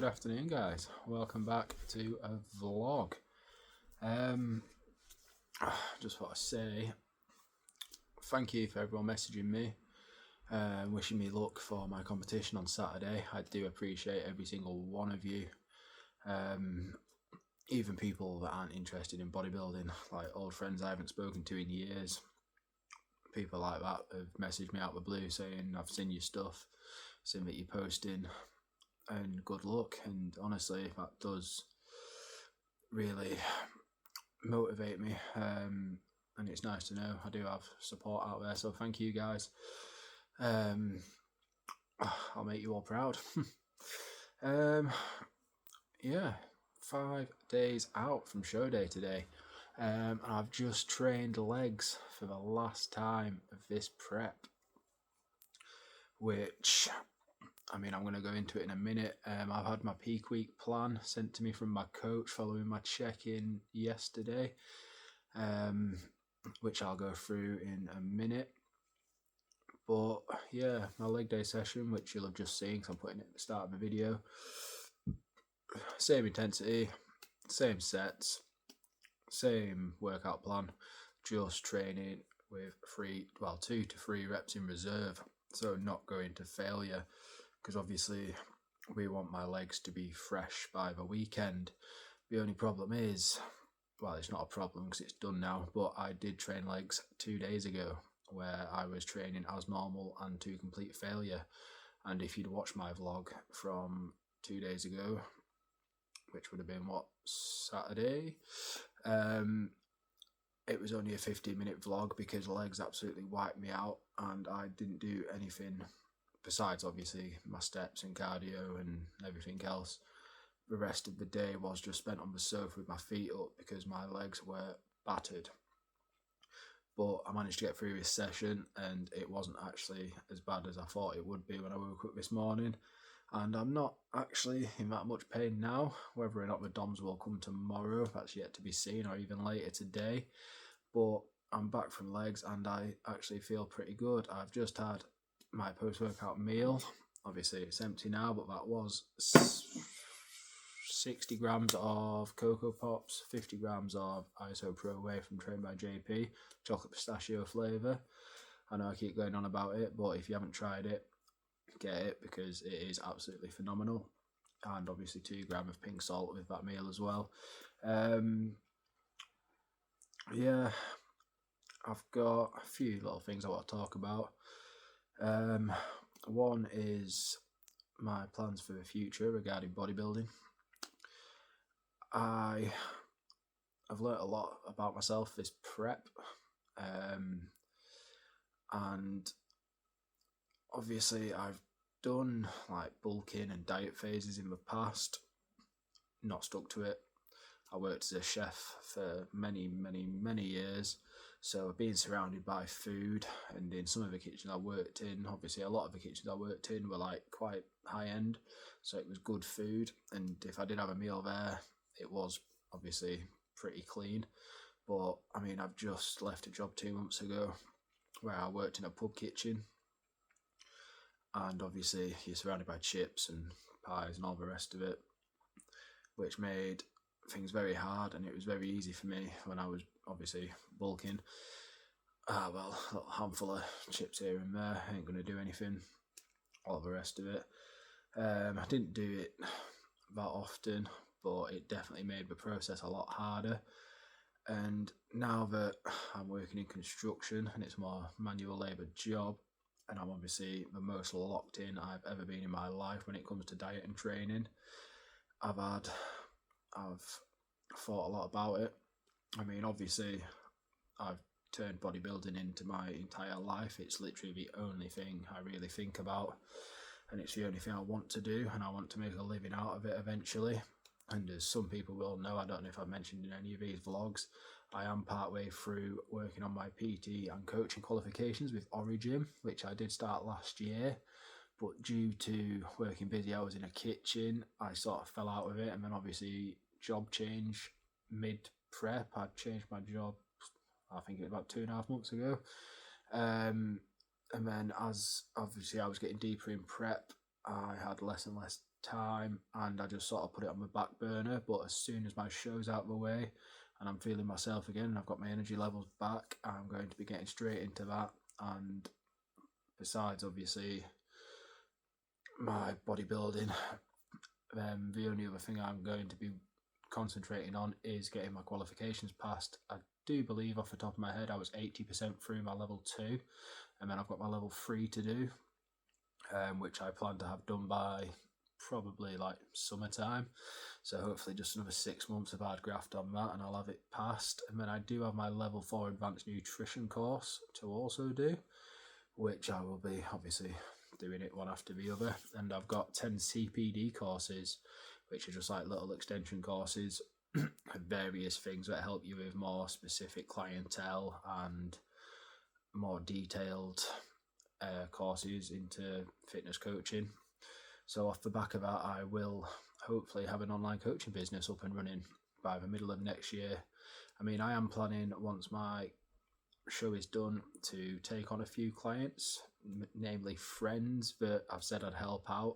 afternoon, guys. Welcome back to a vlog. Just want to say thank you for everyone messaging me, wishing me luck for my competition on Saturday. I do appreciate every single one of you. Even people that aren't interested in bodybuilding, like old friends I haven't spoken to in years. People like that have messaged me out of the blue saying, I've seen your stuff, seen that you're posting, and good luck. And honestly, that does really motivate me, and it's nice to know I do have support out there, so thank you guys. I'll make you all proud. Yeah, 5 days out from show day today, and I've just trained legs for the last time of this prep, which, I mean, I'm going to go into it in a minute. I've had my peak week plan sent to me from my coach following my check-in yesterday, which I'll go through in a minute. But yeah, my leg day session, which you'll have just seen because I'm putting it at the start of the video. Same intensity, same sets, same workout plan, just training with 2 to 3 reps in reserve, so not going to failure, because obviously we want my legs to be fresh by the weekend. The only problem is, well, it's not a problem because it's done now, but I did train legs 2 days ago where I was training as normal and to complete failure. And if you'd watched my vlog from 2 days ago, which would have been Saturday, it was only a 15-minute vlog because legs absolutely wiped me out and I didn't do anything besides obviously my steps and cardio and everything else. The rest of the day was just spent on the sofa with my feet up because my legs were battered. But I managed to get through this session and it wasn't actually as bad as I thought it would be when I woke up this morning. And I'm not actually in that much pain now. Whether or not the DOMs will come tomorrow, that's yet to be seen, or even later today. But I'm back from legs and I actually feel pretty good. I've just had my post-workout meal. Obviously it's empty now, but that was 60 grams of Cocoa Pops, 50 grams of Isopro Whey from Trained by JP, chocolate pistachio flavour. I know I keep going on about it, but if you haven't tried it, get it because it is absolutely phenomenal. And obviously 2 grams of pink salt with that meal as well. Yeah, I've got a few little things I want to talk about. One is my plans for the future regarding bodybuilding. I've learnt a lot about myself this prep, and obviously I've done like bulking and diet phases in the past, not stuck to it. I worked as a chef for many years, so being surrounded by food, and in some of the kitchens I worked in, obviously a lot of the kitchens I worked in were like quite high end, so it was good food, and if I did have a meal there, it was obviously pretty clean. But I mean, I've just left a job 2 months ago where I worked in a pub kitchen, and obviously you're surrounded by chips and pies and all the rest of it, which made things very hard, and it was very easy for me when I was obviously bulking. Well, a little handful of chips here and there ain't going to do anything, all the rest of it. I didn't do it that often, but it definitely made the process a lot harder. And now that I'm working in construction and it's a more manual labour job, and I'm obviously the most locked in I've ever been in my life when it comes to diet and training, I've thought a lot about it. I mean, obviously I've turned bodybuilding into my entire life. It's literally the only thing I really think about, and it's the only thing I want to do, and I want to make a living out of it eventually. And as some people will know, I don't know if I've mentioned in any of these vlogs, I am partway through working on my PT and coaching qualifications with Origin, which I did start last year, but due to working busy hours in a kitchen, I sort of fell out of it. And then obviously job change mid-prep, I'd changed my job, I think it was about 2.5 months ago. And then as obviously I was getting deeper in prep, I had less and less time, and I just sort of put it on the back burner. But as soon as my show's out of the way and I'm feeling myself again and I've got my energy levels back, I'm going to be getting straight into that. And besides, obviously, my bodybuilding, the only other thing I'm going to be concentrating on is getting my qualifications passed. I do believe off the top of my head I was 80% through my level 2, and then I've got my level 3 to do, which I plan to have done by probably like summertime. So hopefully just another 6 months of hard graft on that and I'll have it passed. And then I do have my level 4 advanced nutrition course to also do, which I will be obviously doing it one after the other. And I've got 10 CPD courses, which are just like little extension courses, various things that help you with more specific clientele and more detailed courses into fitness coaching. So off the back of that, I will hopefully have an online coaching business up and running by the middle of next year. I mean, I am planning, once my show is done, to take on a few clients, namely friends that I've said I'd help out,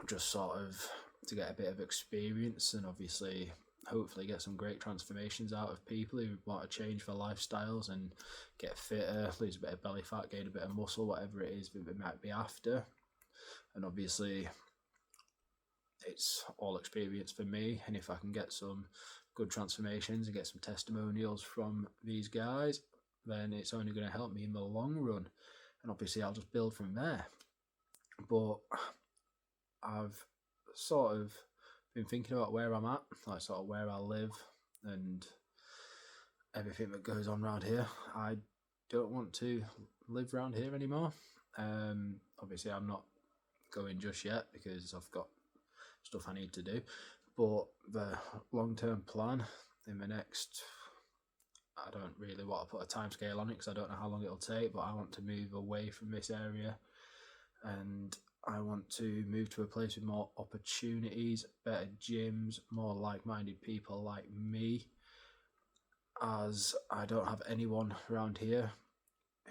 just sort of to get a bit of experience and obviously hopefully get some great transformations out of people who want to change their lifestyles and get fitter, lose a bit of belly fat, gain a bit of muscle, whatever it is that they might be after. And obviously it's all experience for me, and if I can get some good transformations and get some testimonials from these guys, then it's only going to help me in the long run, and obviously I'll just build from there. But I've sort of been thinking about where I'm at, like sort of where I live and everything that goes on around here. I don't want to live around here anymore. Obviously I'm not going just yet because I've got stuff I need to do, but the long-term plan in the next, I don't really want to put a time scale on it because I don't know how long it'll take, but I want to move away from this area and I want to move to a place with more opportunities, better gyms, more like-minded people like me, as I don't have anyone around here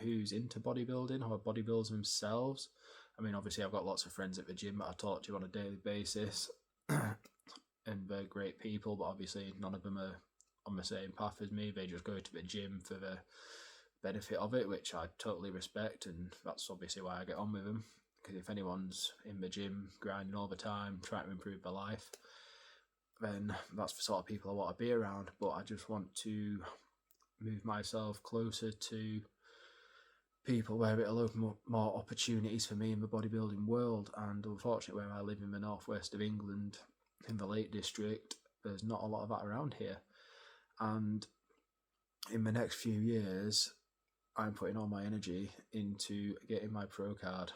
who's into bodybuilding or bodybuilds themselves. I mean, obviously I've got lots of friends at the gym that I talk to on a daily basis and they're great people, but obviously none of them are on the same path as me. They just go to the gym for the benefit of it, which I totally respect, and that's obviously why I get on with them, because if anyone's in the gym grinding all the time trying to improve their life, then that's the sort of people I want to be around. But I just want to move myself closer to people where it'll open more opportunities for me in the bodybuilding world. And unfortunately, where I live in the northwest of England, in the Lake District, there's not a lot of that around here. And in the next few years, I'm putting all my energy into getting my pro card.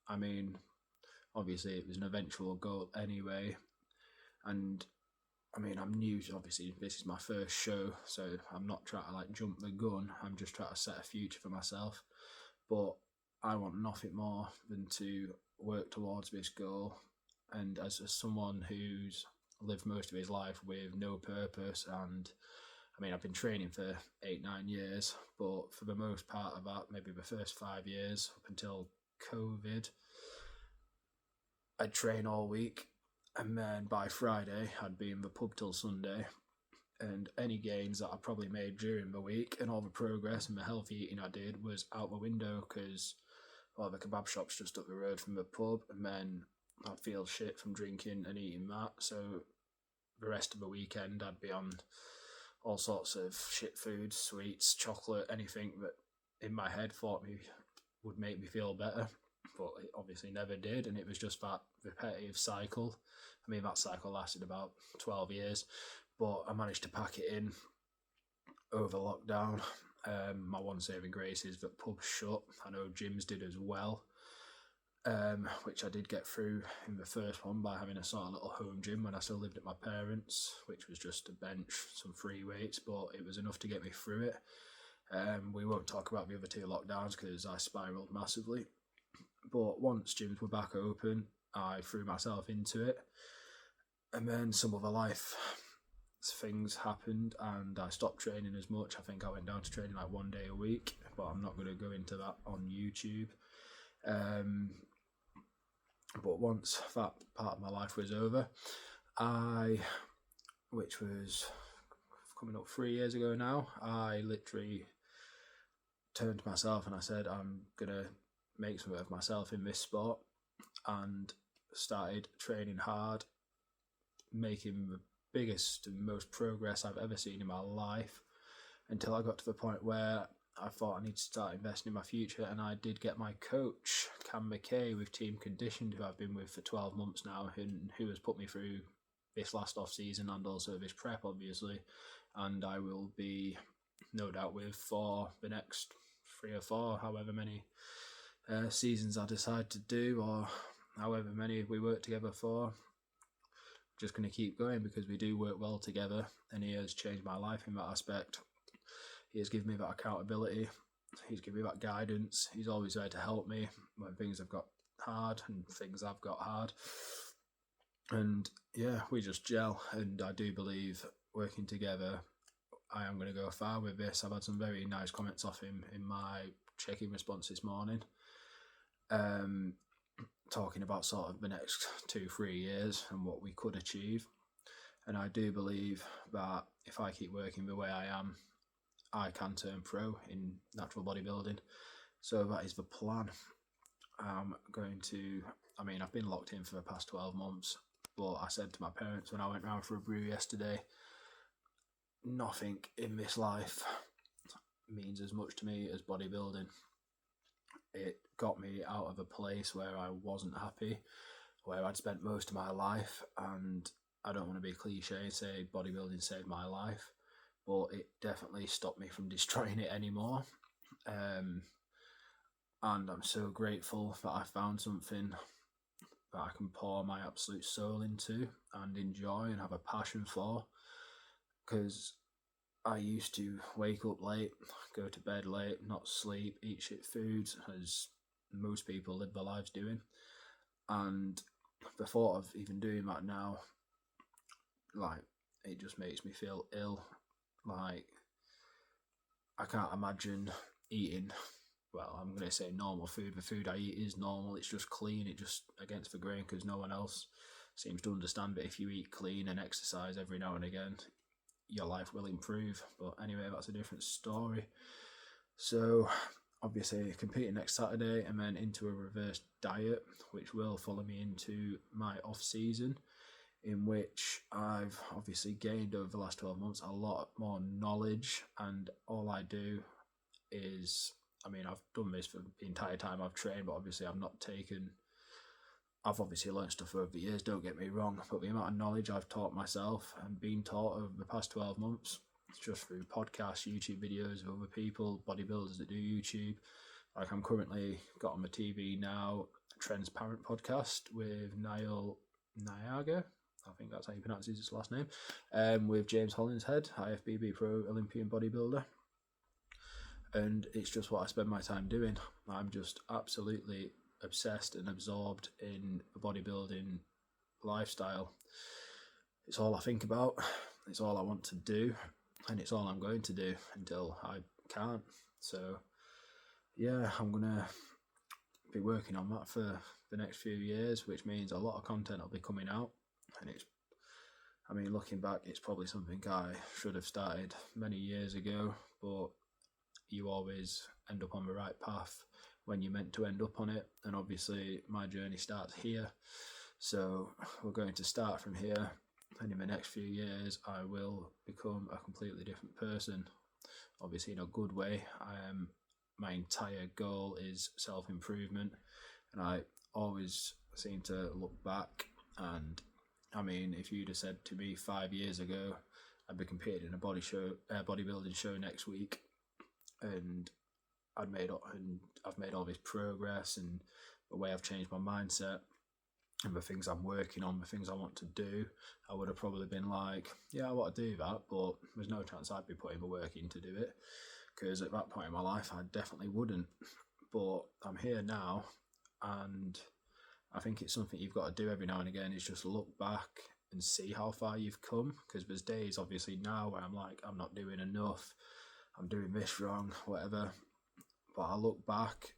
I mean, obviously it was an eventual goal anyway, and I mean, I'm new, obviously this is my first show, so I'm not trying to like jump the gun, I'm just trying to set a future for myself. But I want nothing more than to work towards this goal. And as someone who's lived most of his life with no purpose, and I mean, I've been training for 8-9 years, but for the most part of that, maybe the first 5 years up until COVID, I'd train all week, and then by Friday I'd be in the pub till Sunday, and any gains that I probably made during the week and all the progress and the healthy eating I did was out the window, because the kebab shop's just up the road from the pub, and then I'd feel shit from drinking and eating that. So the rest of the weekend I'd be on all sorts of shit foods, sweets, chocolate, anything that in my head thought me would make me feel better, but it obviously never did, and it was just that repetitive cycle. I mean, that cycle lasted about 12 years, but I managed to pack it in over lockdown. My one saving grace is that pubs shut. I know gyms did as well, which I did get through in the first one by having a sort of little home gym when I still lived at my parents', which was just a bench, some free weights, but it was enough to get me through it. We won't talk about the other 2 lockdowns because I spiralled massively. But once gyms were back open, I threw myself into it. And then some other life things happened and I stopped training as much. I think I went down to training like 1 day a week, but I'm not going to go into that on YouTube. But once that part of my life was over, which was coming up 3 years ago now, I literally turned to myself and I said, I'm going to make something of myself in this sport, and started training hard, making the biggest and most progress I've ever seen in my life, until I got to the point where I thought I need to start investing in my future. And I did get my coach, Cam McKay, with Team Conditioned, who I've been with for 12 months now, and who has put me through this last off season and also this prep, obviously. And I will be, no doubt, with for the next 3 or 4, however many seasons I decide to do, or however many we work together for. Just going to keep going, because we do work well together, and he has changed my life in that aspect. He has given me that accountability, he's given me that guidance, he's always there to help me when things have got hard and things I've got hard. And yeah, we just gel, and I do believe working together, I am going to go far with this. I've had some very nice comments off him in my check-in response this morning, talking about sort of the next 2-3 years and what we could achieve. And I do believe that if I keep working the way I am, I can turn pro in natural bodybuilding. So that is the plan. I've been locked in for the past 12 months, but I said to my parents when I went round for a brew yesterday, nothing in this life means as much to me as bodybuilding. It got me out of a place where I wasn't happy, where I'd spent most of my life, and I don't want to be cliche and say bodybuilding saved my life, but it definitely stopped me from destroying it anymore. And I'm so grateful that I found something that I can pour my absolute soul into and enjoy and have a passion for, because I used to wake up late, go to bed late, not sleep, eat shit foods, as most people live their lives doing. And the thought of even doing that now, like, it just makes me feel ill. Like, I can't imagine eating, well, I'm going to say normal food. The food I eat is normal, it's just clean, it's just against the grain, because no one else seems to understand. But if you eat clean and exercise every now and again, your life will improve. But anyway, that's a different story. So obviously competing next Saturday, and then into a reverse diet, which will follow me into my off season, in which I've obviously gained over the last 12 months a lot more knowledge. And all I do is, I've done this for the entire time I've trained, but obviously I've obviously learned stuff over the years, don't get me wrong, but the amount of knowledge I've taught myself and been taught over the past 12 months, just through podcasts, YouTube videos of other people, bodybuilders that do YouTube. Like, I'm currently got on the TV now, Transparent podcast with Niall Niaga, I think that's how you pronounce his last name, with James Hollinshead, IFBB Pro Olympian bodybuilder. And it's just what I spend my time doing. I'm just absolutely obsessed and absorbed in the bodybuilding lifestyle. It's all I think about, it's all I want to do, and it's all I'm going to do until I can't. So yeah, I'm gonna be working on that for the next few years, which means a lot of content will be coming out. And looking back, it's probably something I should have started many years ago, but you always end up on the right path when you're meant to end up on it. And obviously my journey starts here, so we're going to start from here, and in the next few years I will become a completely different person, obviously in a good way. My entire goal is self-improvement, and I always seem to look back, and if you'd have said to me 5 years ago I'd be competing in a bodybuilding show next week, and I've made all this progress, and the way I've changed my mindset and the things I'm working on, the things I want to do, I would have probably been like, yeah, I want to do that, but there's no chance I'd be putting the work in to do it, because at that point in my life I definitely wouldn't. But I'm here now, and I think it's something you've got to do every now and again, is just look back and see how far you've come, because there's days obviously now where I'm like, I'm not doing enough, I'm doing this wrong, whatever. But I look back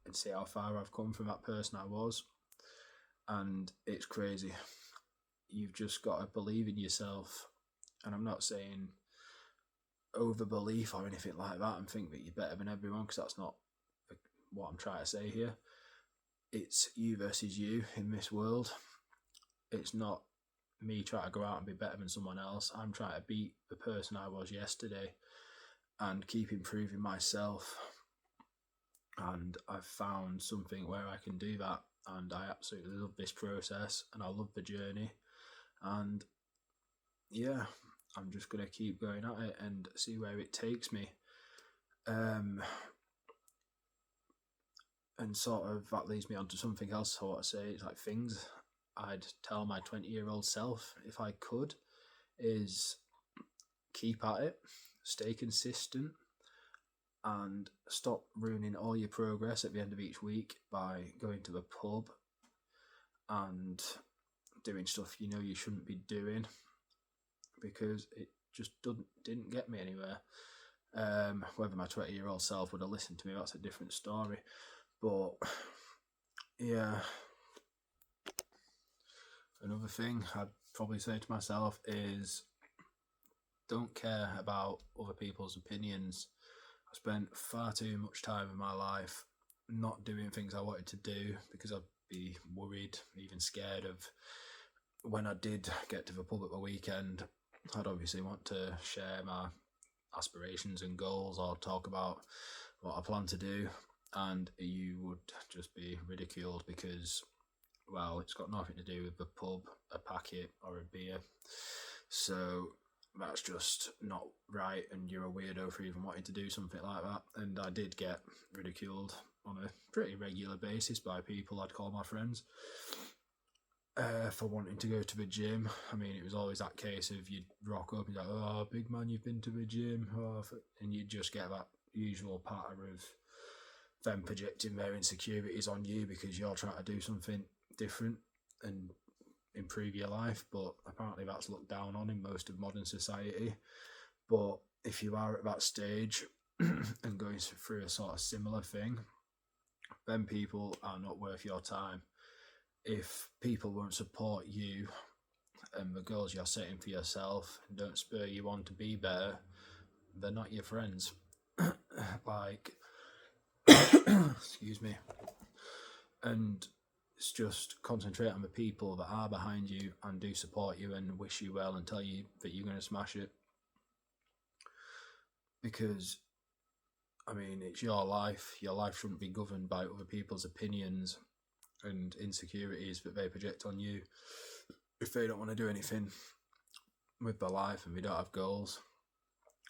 and see how far I've come from that person I was, and it's crazy. You've just got to believe in yourself, and I'm not saying over belief or anything like that and think that you're better than everyone, because that's not what I'm trying to say here. It's you versus you in this world. It's not me trying to go out and be better than someone else. I'm trying to beat the person I was yesterday and keep improving myself. And I've found something where I can do that, and I absolutely love this process, and I love the journey. And yeah, I'm just going to keep going at it and see where it takes me. And sort of that leads me on to something else I want to say. It's like things I'd tell my 20-year-old self if I could is keep at it, stay consistent, and stop ruining all your progress at the end of each week by going to the pub and doing stuff you know you shouldn't be doing, because it just didn't get me anywhere. Whether my 20-year-old self would have listened to me, that's a different story. But yeah, another thing I'd probably say to myself is don't care about other people's opinions. I spent far too much time in my life not doing things I wanted to do because I'd be worried, even scared of when I did get to the pub at the weekend. I'd obviously want to share my aspirations and goals or talk about what I plan to do, and you would just be ridiculed because, well, it's got nothing to do with the pub, a packet or a beer. So that's just not right, and you're a weirdo for even wanting to do something like that. And I did get ridiculed on a pretty regular basis by people I'd call my friends for wanting to go to the gym. I mean, it was always that case of you'd rock up and like, oh, big man, you've been to the gym, and you'd just get that usual patter of them projecting their insecurities on you because you're trying to do something different and improve your life. But apparently that's looked down on in most of modern society. But if you are at that stage and going through a sort of similar thing, then people are not worth your time. If people won't support you and the goals you're setting for yourself and don't spur you on to be better, they're not your friends. Like, excuse me. And it's just concentrate on the people that are behind you and do support you and wish you well and tell you that you're going to smash it. Because, I mean, it's your life. Your life shouldn't be governed by other people's opinions and insecurities that they project on you. If they don't want to do anything with their life and they don't have goals,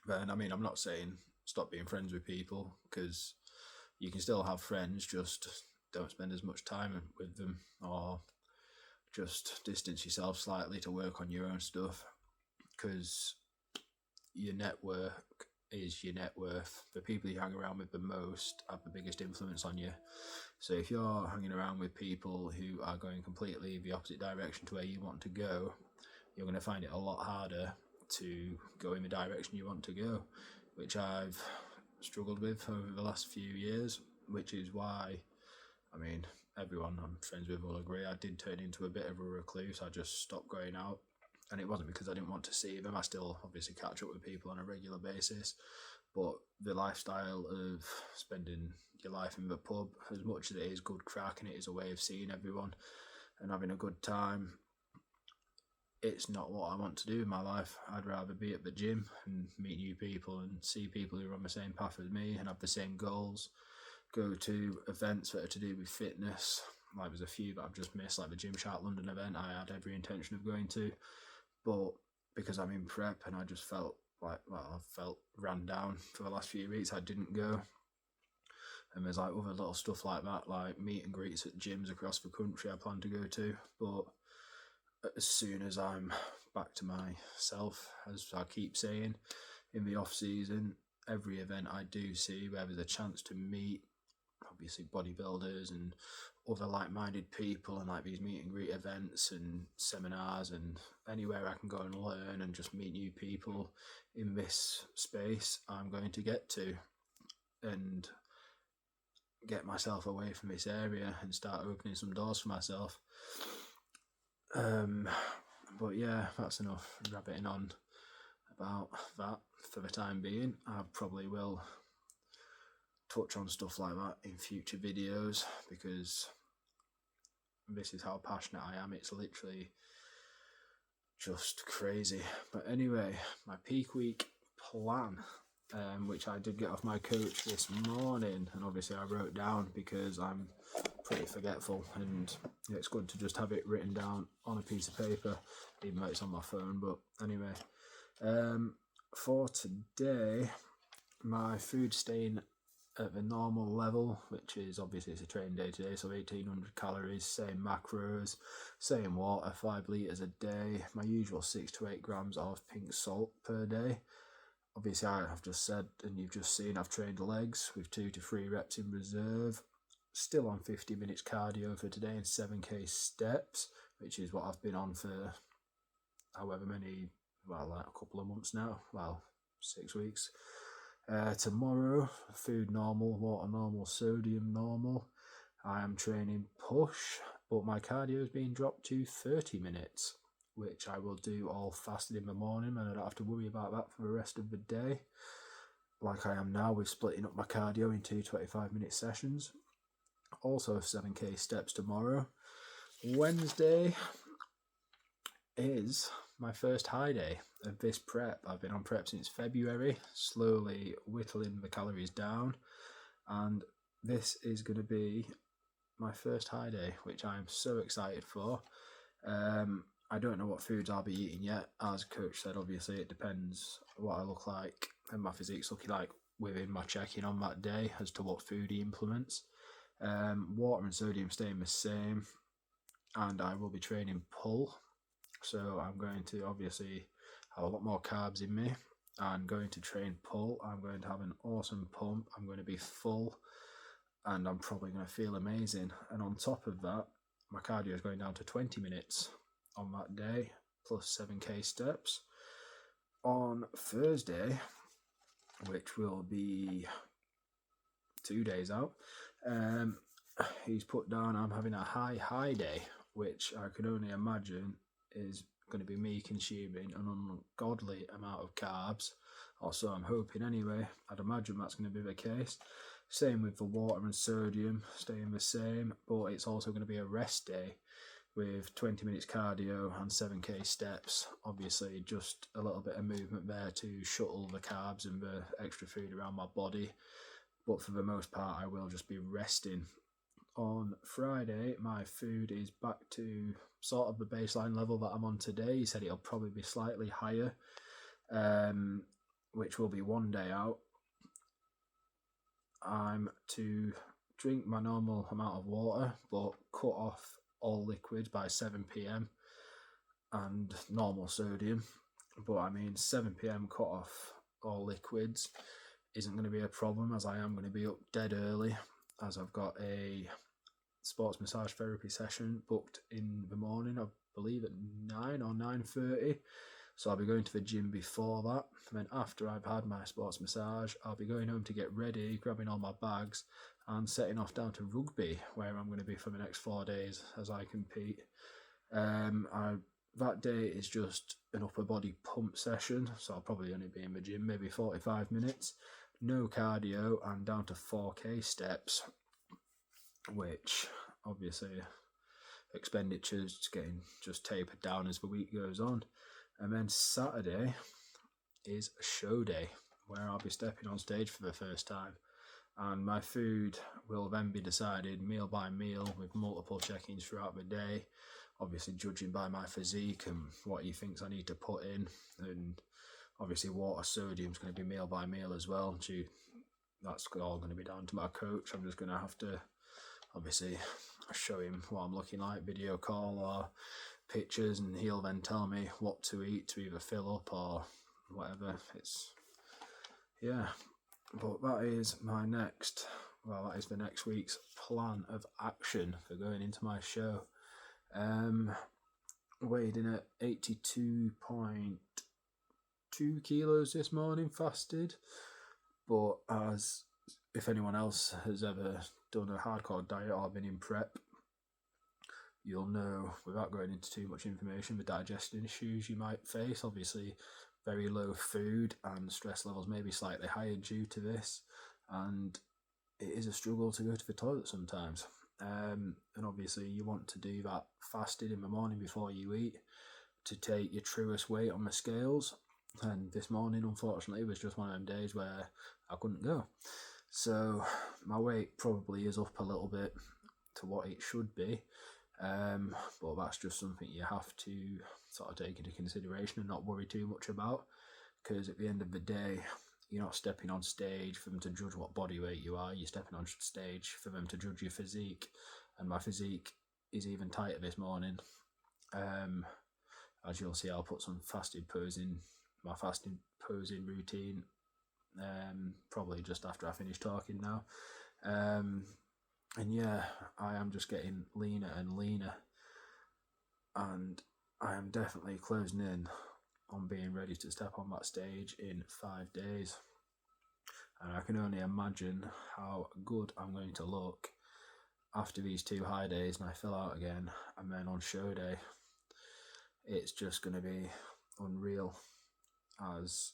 then, I mean, I'm not saying stop being friends with people, because you can still have friends, just don't spend as much time with them, or just distance yourself slightly to work on your own stuff, because your network is your net worth. The people you hang around with the most have the biggest influence on you. So if you're hanging around with people who are going completely the opposite direction to where you want to go, you're going to find it a lot harder to go in the direction you want to go, which I've struggled with over the last few years, which is why, I mean, everyone I'm friends with will agree, I did turn into a bit of a recluse. I just stopped going out, and it wasn't because I didn't want to see them. I still obviously catch up with people on a regular basis, but the lifestyle of spending your life in the pub, as much as it is good crack and it is a way of seeing everyone and having a good time, it's not what I want to do in my life. I'd rather be at the gym and meet new people and see people who are on the same path as me and have the same goals, go to events that are to do with fitness. Like, there's a few that I've just missed, like the Gymshark London event I had every intention of going to, but because I'm in prep and I just felt like, well, I felt ran down for the last few weeks, I didn't go. And there's like other little stuff like that, like meet and greets at gyms across the country I plan to go to. But as soon as I'm back to myself, as I keep saying, in the off season, every event I do see where there's a chance to meet, obviously, bodybuilders and other like-minded people, and like these meet and greet events and seminars, and anywhere I can go and learn and just meet new people in this space, I'm going to get to. And get myself away from this area and start opening some doors for myself. But yeah, that's enough rabbiting on about that for the time being. I probably will touch on stuff like that in future videos, because this is how passionate I am. It's literally just crazy. But anyway, my peak week plan, which I did get off my coach this morning, and obviously I wrote down because I'm pretty forgetful, and it's good to just have it written down on a piece of paper, even though it's on my phone. But anyway, for today, my food's staying at the normal level, which is obviously it's a training day today, so 1800 calories, same macros, same water, 5 litres a day, my usual 6 to 8 grams of pink salt per day. Obviously, I've just said, and you've just seen, I've trained legs with 2 to 3 reps in reserve, still on 50 minutes cardio for today and 7k steps, which is what I've been on for however many, well, like a couple of months now, well, 6 weeks. Tomorrow, food normal, water normal, sodium normal. I am training push, but my cardio is being dropped to 30 minutes, which I will do all fasted in the morning, and I don't have to worry about that for the rest of the day, like I am now with splitting up my cardio into 25-minute sessions. Also 7k steps tomorrow. Wednesday is my first high day of this prep. I've been on prep since February, slowly whittling the calories down, and this is going to be my first high day, which I'm so excited for. I don't know what foods I'll be eating yet. As coach said, obviously it depends what I look like and my physique's looking like within my check-in on that day as to what food he implements. Water and sodium staying the same, and I will be training pull, so I'm going to obviously have a lot more carbs in me and going to train pull. I'm going to have an awesome pump, I'm going to be full, and I'm probably going to feel amazing. And on top of that, my cardio is going down to 20 minutes on that day, plus 7k steps. On Thursday, which will be 2 days out, he's put down I'm having a high day, which I can only imagine is going to be me consuming an ungodly amount of carbs, or so I'm hoping anyway. I'd imagine that's going to be the case. Same with the water and sodium staying the same, but it's also going to be a rest day with 20 minutes cardio and 7k steps. Obviously just a little bit of movement there to shuttle the carbs and the extra food around my body, but for the most part I will just be resting. On Friday, my food is back to sort of the baseline level that I'm on today. He said it'll probably be slightly higher, which will be 1 day out. I'm to drink my normal amount of water, but cut off all liquids by 7 p.m. and normal sodium. But I mean, 7 p.m. cut off all liquids isn't going to be a problem, as I am going to be up dead early, as I've got a sports massage therapy session booked in the morning, I believe at 9 or 9:30. So I'll be going to the gym before that, and then after I've had my sports massage, I'll be going home to get ready, grabbing all my bags, and setting off down to rugby, where I'm going to be for the next 4 days as I compete. That day is just an upper body pump session, so I'll probably only be in the gym maybe 45 minutes, no cardio, and down to 4k steps, which obviously expenditure's getting just tapered down as the week goes on. And then Saturday is a show day, where I'll be stepping on stage for the first time, and my food will then be decided meal by meal with multiple check-ins throughout the day, obviously judging by my physique and what he thinks I need to put in. And obviously water, sodium's going to be meal by meal as well. That's all going to be down to my coach. I'm just going to have to obviously show him what I'm looking like, video call or pictures, and he'll then tell me what to eat to either fill up or whatever. But that is that is the next week's plan of action for going into my show. Weighed in at 82.2 kilos this morning, fasted, but as if anyone else has ever done a hardcore diet or been in prep, you'll know, without going into too much information, the digestion issues you might face. Obviously, very low food and stress levels may be slightly higher due to this, and it is a struggle to go to the toilet sometimes. And obviously, you want to do that fasted in the morning before you eat to take your truest weight on the scales. And this morning, unfortunately, was just one of them days where I couldn't go. So my weight probably is up a little bit to what it should be. But that's just something you have to sort of take into consideration and not worry too much about, because at the end of the day, you're not stepping on stage for them to judge what body weight you are. You're stepping on stage for them to judge your physique, and my physique is even tighter this morning. As you'll see, I'll put some fasted posing, my fasted posing routine, probably just after I finish talking now. And yeah, I am just getting leaner and leaner, and I am definitely closing in on being ready to step on that stage in 5 days. And I can only imagine how good I'm going to look after these 2 high days and I fill out again, and then on show day, it's just going to be unreal. As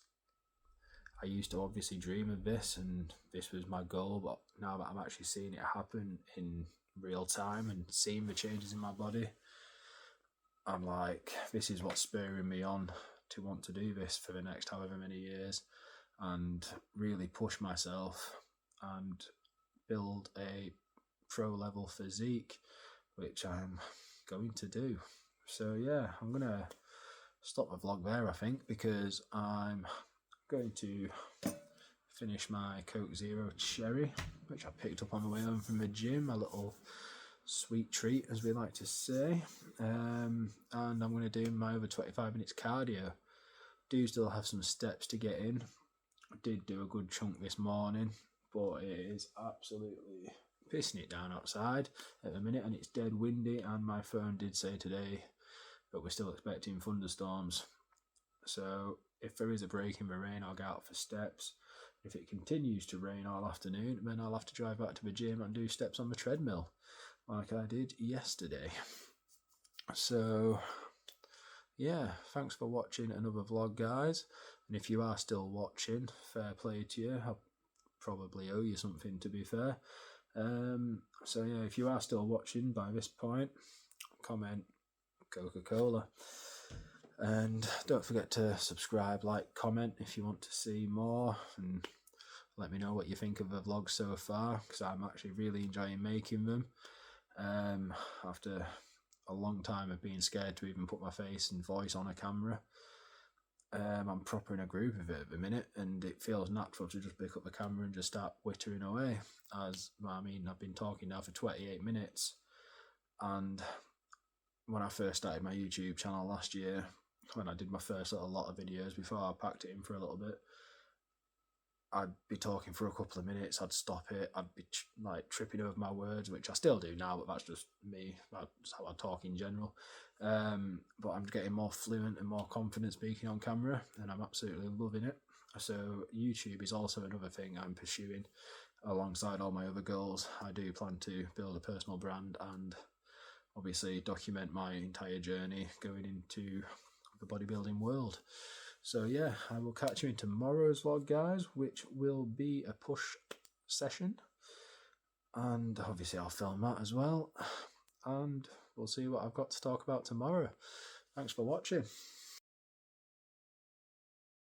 I used to obviously dream of this, and this was my goal, but now that I'm actually seeing it happen in real time and seeing the changes in my body, I'm like, this is what's spurring me on to want to do this for the next however many years and really push myself and build a pro level physique, which I'm going to do. So yeah, I'm going to stop the vlog there, I think, because I'm going to finish my Coke Zero Cherry, which I picked up on the way home from the gym, a little sweet treat, as we like to say. And I'm going to do my over 25 minutes cardio. Do still have some steps to get in. I did do a good chunk this morning, but it is absolutely pissing it down outside at the minute, and it's dead windy, and my phone did say today that we're still expecting thunderstorms. So if there is a break in the rain, I'll go out for steps. If it continues to rain all afternoon, then I'll have to drive back to the gym and do steps on the treadmill, like I did yesterday. So yeah, thanks for watching another vlog, guys. And if you are still watching, fair play to you. I probably owe you something, to be fair. So yeah, if you are still watching by this point, comment Coca-Cola. And don't forget to subscribe, like, comment if you want to see more, and let me know what you think of the vlogs so far, because I'm actually really enjoying making them. After a long time of being scared to even put my face and voice on a camera, I'm proper in a groove of it at the minute, and it feels natural to just pick up the camera and just start whittering away. As I mean, I've been talking now for 28 minutes, and when I first started my YouTube channel last year, when I did my first little lot of videos before I packed it in for a little bit, I'd be talking for a couple of minutes, I'd stop it, I'd be like tripping over my words, which I still do now, but that's just me, that's how I talk in general. But I'm getting more fluent and more confident speaking on camera, and I'm absolutely loving it. So YouTube is also another thing I'm pursuing alongside all my other goals. I do plan to build a personal brand and obviously document my entire journey going into the bodybuilding world. So yeah, I will catch you in tomorrow's vlog, guys, which will be a push session, and obviously I'll film that as well, and we'll see what I've got to talk about tomorrow. Thanks for watching.